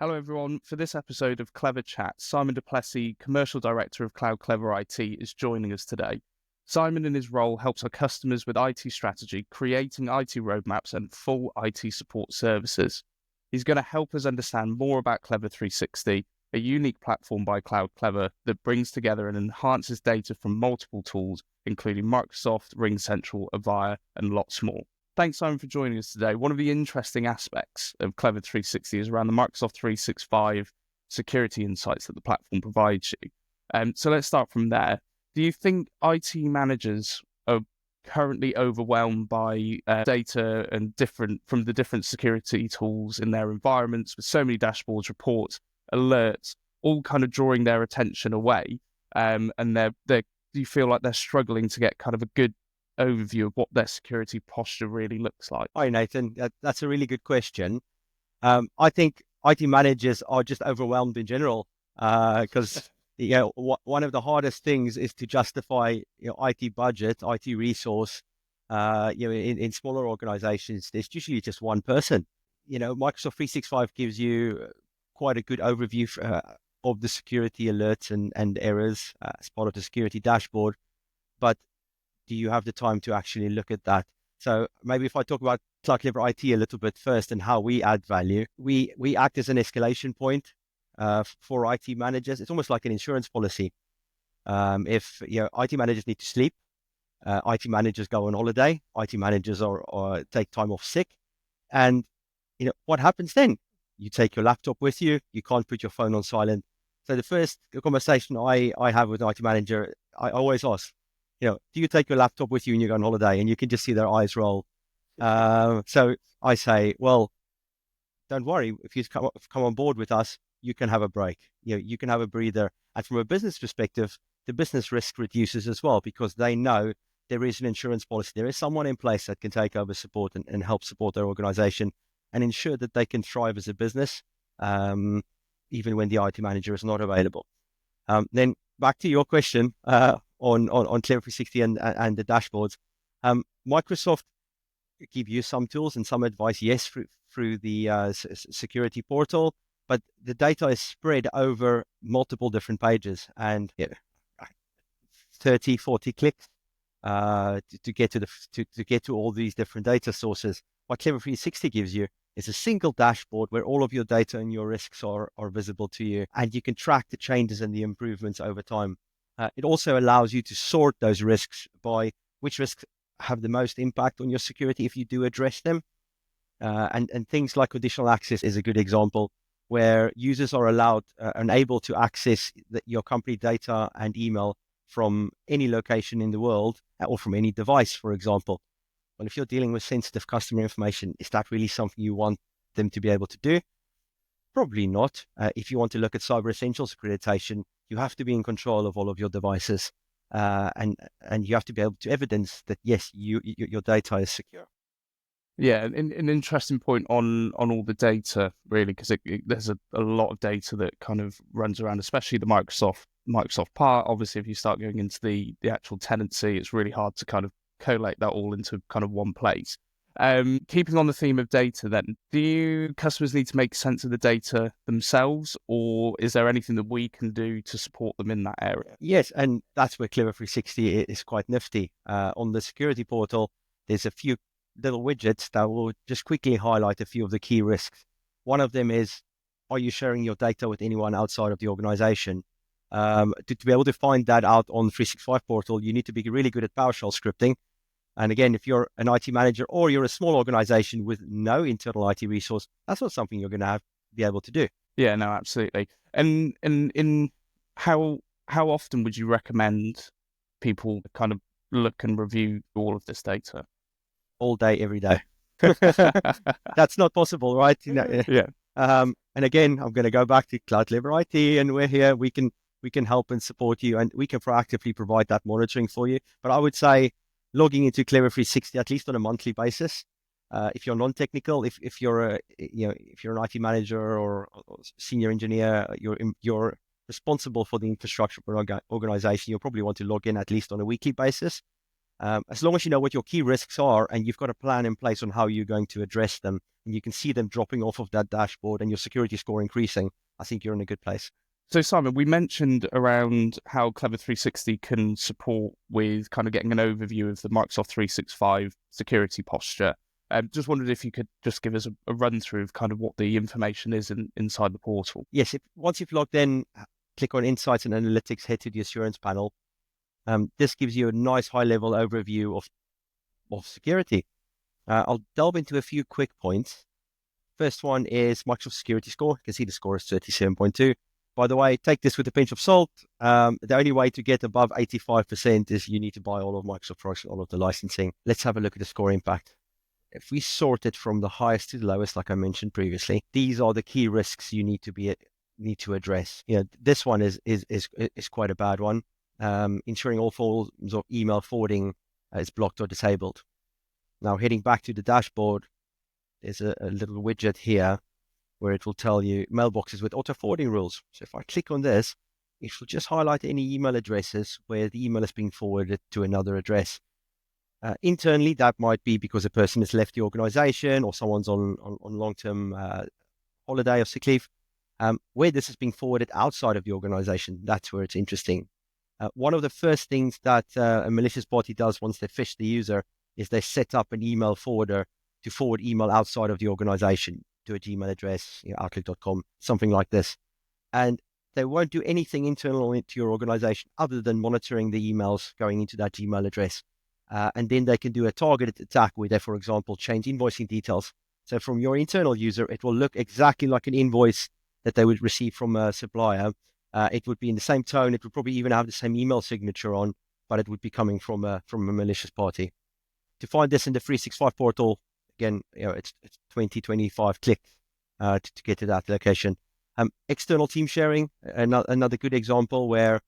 Hello, everyone. For this episode of ClevrChat, Simon Duplessis, Commercial Director of Clevr360, is joining us today. Simon, in his role, helps our customers with IT strategy, creating IT roadmaps and full IT support services. He's going to help us understand more about Clevr360, a unique platform by Clever that brings together and enhances data from multiple tools, including Microsoft, RingCentral, Avaya, and lots more. Thanks, Simon, for joining us today. One of the interesting aspects of Clevr360 is around the Microsoft 365 security insights that the platform provides you. So let's start from there. Do you think IT managers are currently overwhelmed by data and from the different security tools in their environments, with so many dashboards, reports, alerts, all kind of drawing their attention away? And do you feel like they're struggling to get kind of a good overview of what their security posture really looks like? Hi, Nathan. That's a really good question. I think IT managers are just overwhelmed in general because one of the hardest things is to justify IT budget, IT resource. In smaller organizations, there's usually just one person. Microsoft 365 gives you quite a good overview of the security alerts and errors as part of the security dashboard. But do you have the time to actually look at that? So maybe if I talk about Clevr IT a little bit first and how we add value, we act as an escalation point for IT managers. It's almost like an insurance policy. If IT managers need to sleep, IT managers go on holiday, IT managers or take time off sick, and what happens then? You take your laptop with you. You can't put your phone on silent. So the first conversation I have with an IT manager, I always ask, do you take your laptop with you when you go on holiday? And you can just see their eyes roll. So I say, well, don't worry. If you come on board with us, you can have a break. You can have a breather. And from a business perspective, the business risk reduces as well because they know there is an insurance policy. There is someone in place that can take over support and help support their organization and ensure that they can thrive as a business, even when the IT manager is not available. Then back to your question on Clevr360 and the dashboards. Microsoft give you some tools and some advice, yes, through the security portal, but the data is spread over multiple different pages and 30, 40 clicks to get to all these different data sources. What Clevr360 gives you is a single dashboard where all of your data and your risks are visible to you, and you can track the changes and the improvements over time. It also allows you to sort those risks by which risks have the most impact on your security if you do address them. And things like conditional access is a good example where users are allowed and able to access your company data and email from any location in the world or from any device, for example. Well, if you're dealing with sensitive customer information, is that really something you want them to be able to do? Probably not. If you want to look at Cyber Essentials accreditation, you have to be in control of all of your devices, and you have to be able to evidence that yes, your data is secure. Yeah, an interesting point on all the data, really, because there's a lot of data that kind of runs around, especially the Microsoft part. Obviously, if you start going into the actual tenancy, it's really hard to kind of collate that all into kind of one place. Keeping on the theme of data then, do customers need to make sense of the data themselves, or is there anything that we can do to support them in that area? Yes, and that's where Clevr360 is quite nifty. On the security portal, there's a few little widgets that will just quickly highlight a few of the key risks. One of them is, are you sharing your data with anyone outside of the organization? To be able to find that out on the 365 portal, you need to be really good at PowerShell scripting. And again, if you're an IT manager or you're a small organization with no internal IT resource, that's not something you're going to have to be able to do. Yeah, no, absolutely. And in how often would you recommend people kind of look and review all of this data? All day, every day. That's not possible, right? Yeah. And again, I'm going to go back to Clevr IT, and we're here. We can help and support you, and we can proactively provide that monitoring for you. But I would say logging into Clevr360 at least on a monthly basis. If you're non-technical, if you're an IT manager or senior engineer, you're responsible for the infrastructure for an organization, you'll probably want to log in at least on a weekly basis. As long as you know what your key risks are and you've got a plan in place on how you're going to address them, and you can see them dropping off of that dashboard and your security score increasing, I think you're in a good place. So Simon, we mentioned around how Clevr360 can support with kind of getting an overview of the Microsoft 365 security posture. Just wondered if you could just give us a run through of kind of what the information is inside the portal. Yes, once you've logged in, click on Insights and Analytics, head to the Assurance panel. This gives you a nice high-level overview of security. I'll delve into a few quick points. First one is Microsoft Security Score. You can see the score is 37.2. By the way, take this with a pinch of salt. The only way to get above 85% is you need to buy all of Microsoft products, all of the licensing. Let's have a look at the score impact. If we sort it from the highest to the lowest, like I mentioned previously, these are the key risks you need to address. This one is quite a bad one. Ensuring all forms of email forwarding is blocked or disabled. Now, heading back to the dashboard, there's a little widget here where it will tell you mailboxes with auto forwarding rules. So if I click on this, it will just highlight any email addresses where the email is being forwarded to another address. Internally, that might be because a person has left the organization or someone's on long-term holiday or sick leave. Where this is being forwarded outside of the organization, that's where it's interesting. One of the first things that a malicious party does once they phish the user is they set up an email forwarder to forward email outside of the organization to a Gmail address, outlook.com, something like this. And they won't do anything internal into your organization other than monitoring the emails going into that Gmail address. And then they can do a targeted attack where they, for example, change invoicing details. So from your internal user, it will look exactly like an invoice that they would receive from a supplier. It would be in the same tone. It would probably even have the same email signature on, but it would be coming from a malicious party. To find this in the 365 portal, again, it's 20-25 clicks to get to that location. External team sharing, another good example where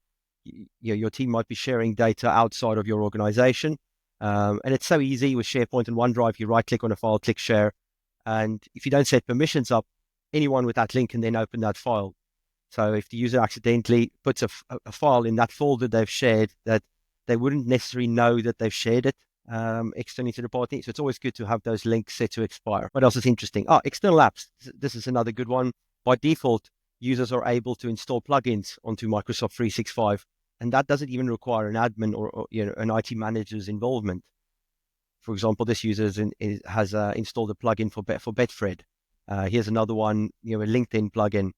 your team might be sharing data outside of your organization. And it's so easy with SharePoint and OneDrive. You right-click on a file, click share. And if you don't set permissions up, anyone with that link can then open that file. So if the user accidentally puts a file in that folder they've shared, that they wouldn't necessarily know that they've shared it externally to the party. So it's always good to have those links set to expire. What else is interesting? External apps. This is another good one. By default, users are able to install plugins onto Microsoft 365, and that doesn't even require an admin or an IT manager's involvement. For example, this user has installed a plugin for Betfred. Here's another one, a LinkedIn plugin.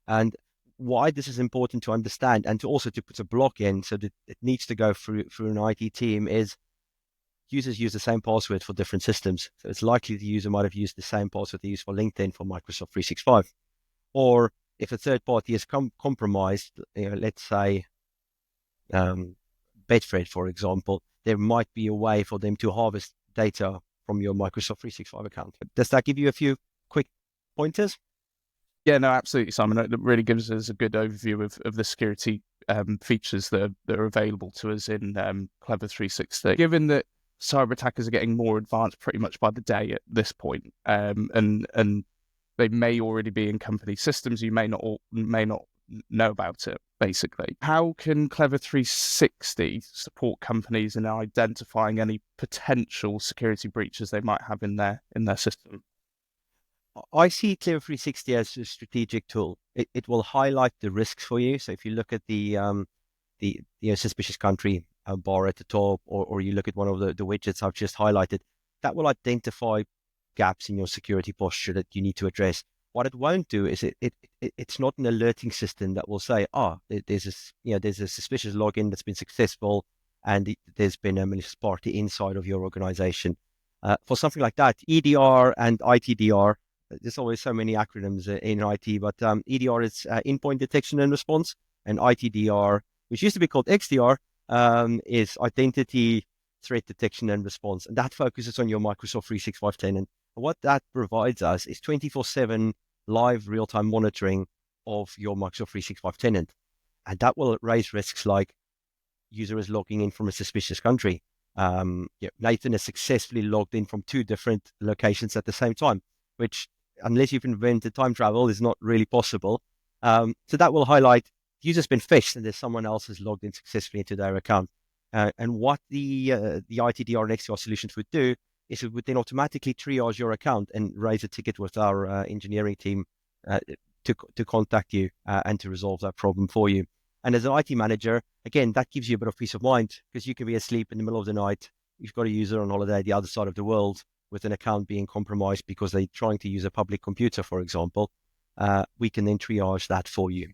And why this is important to understand and to also to put a block in so that it needs to go through an IT team is users use the same password for different systems. So it's likely the user might have used the same password they use for LinkedIn for Microsoft 365. Or if a third party is compromised, let's say Betfred, for example, there might be a way for them to harvest data from your Microsoft 365 account. Does that give you a few quick pointers? Yeah, no, absolutely, Simon. It really gives us a good overview of the security features that are available to us in Clevr360. Given that cyber attackers are getting more advanced pretty much by the day at this point, and they may already be in company systems, you may not know about it, basically. How can Clevr360 support companies in identifying any potential security breaches they might have in their system? I see Clevr360 as a strategic tool. It will highlight the risks for you. So if you look at the suspicious country bar at the top, or you look at one of the widgets I've just highlighted, that will identify gaps in your security posture that you need to address. What it won't do is it's not an alerting system that will say, there's a suspicious login that's been successful and there's been a malicious party inside of your organization. For something like that, EDR and ITDR, there's always so many acronyms in IT, but EDR is endpoint detection and response, and ITDR, which used to be called XDR, is identity threat detection and response. And that focuses on your Microsoft 365 tenant. And what that provides us is 24/7 live real-time monitoring of your Microsoft 365 tenant. And that will raise risks like user is logging in from a suspicious country. Nathan has successfully logged in from 2 different locations at the same time, which, unless you've invented time travel, is not really possible. So that will highlight user's been phished and there's someone else has logged in successfully into their account. And what the ITDR and XDR solutions would do is it would then automatically triage your account and raise a ticket with our engineering team to contact you and to resolve that problem for you. And as an IT manager, again, that gives you a bit of peace of mind because you can be asleep in the middle of the night. You've got a user on holiday the other side of the world with an account being compromised because they're trying to use a public computer, for example. We can then triage that for you.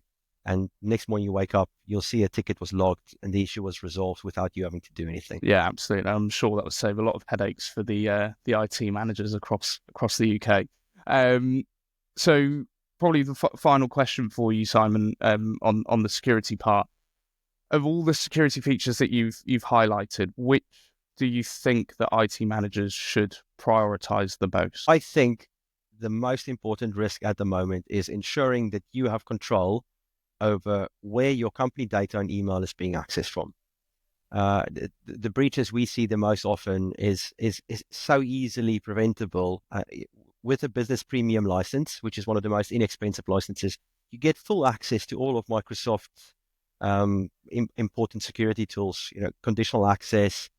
And next morning you wake up, you'll see a ticket was logged and the issue was resolved without you having to do anything. Yeah, absolutely. I'm sure that would save a lot of headaches for the IT managers across the UK. So probably the final question for you, Simon, on the security part. Of all the security features that you've highlighted, which do you think that IT managers should prioritize the most? I think the most important risk at the moment is ensuring that you have control over where your company data and email is being accessed from. The breaches we see the most often is so easily preventable. With a business premium license, which is one of the most inexpensive licenses, you get full access to all of Microsoft's important security tools, conditional access,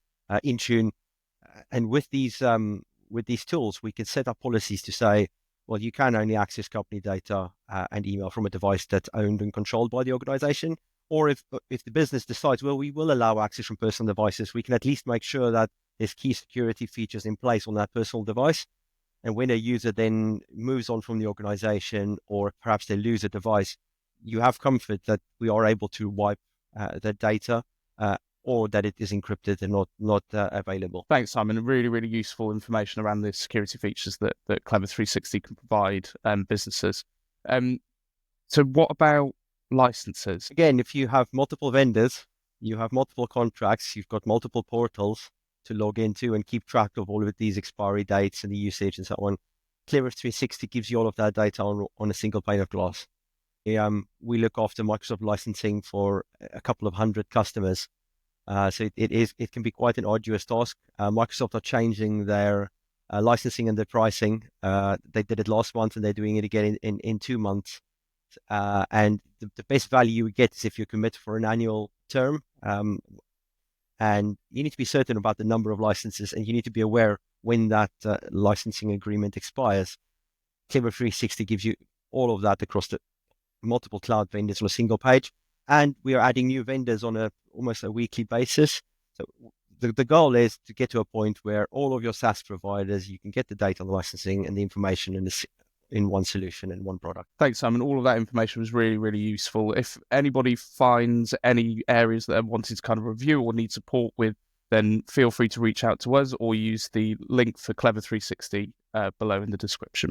Intune. And with these tools, we can set up policies to say, well, you can only access company data and email from a device that's owned and controlled by the organization. Or if the business decides, well, we will allow access from personal devices, we can at least make sure that there's key security features in place on that personal device. And when a user then moves on from the organization, or perhaps they lose a device, you have comfort that we are able to wipe the data or that it is encrypted and not available. Thanks, Simon. Really, really useful information around the security features that Clevr360 can provide businesses. So what about licenses? Again, if you have multiple vendors, you have multiple contracts, you've got multiple portals to log into and keep track of all of these expiry dates and the usage and so on, Clevr360 gives you all of that data on a single pane of glass. We look after Microsoft licensing for a couple of hundred customers. So it can be quite an arduous task. Microsoft are changing their licensing and their pricing. They did it last month and they're doing it again in 2 months. And the best value you get is if you commit for an annual term. And you need to be certain about the number of licenses and you need to be aware when that licensing agreement expires. Clevr360 gives you all of that across the multiple cloud vendors on a single page. And we are adding new vendors on almost a weekly basis. So the goal is to get to a point where all of your SaaS providers, you can get the data on the licensing and the information in one solution and one product. Thanks, Simon. All of that information was really, really useful. If anybody finds any areas that they're wanting to kind of review or need support with, then feel free to reach out to us or use the link for Clevr360 below in the description.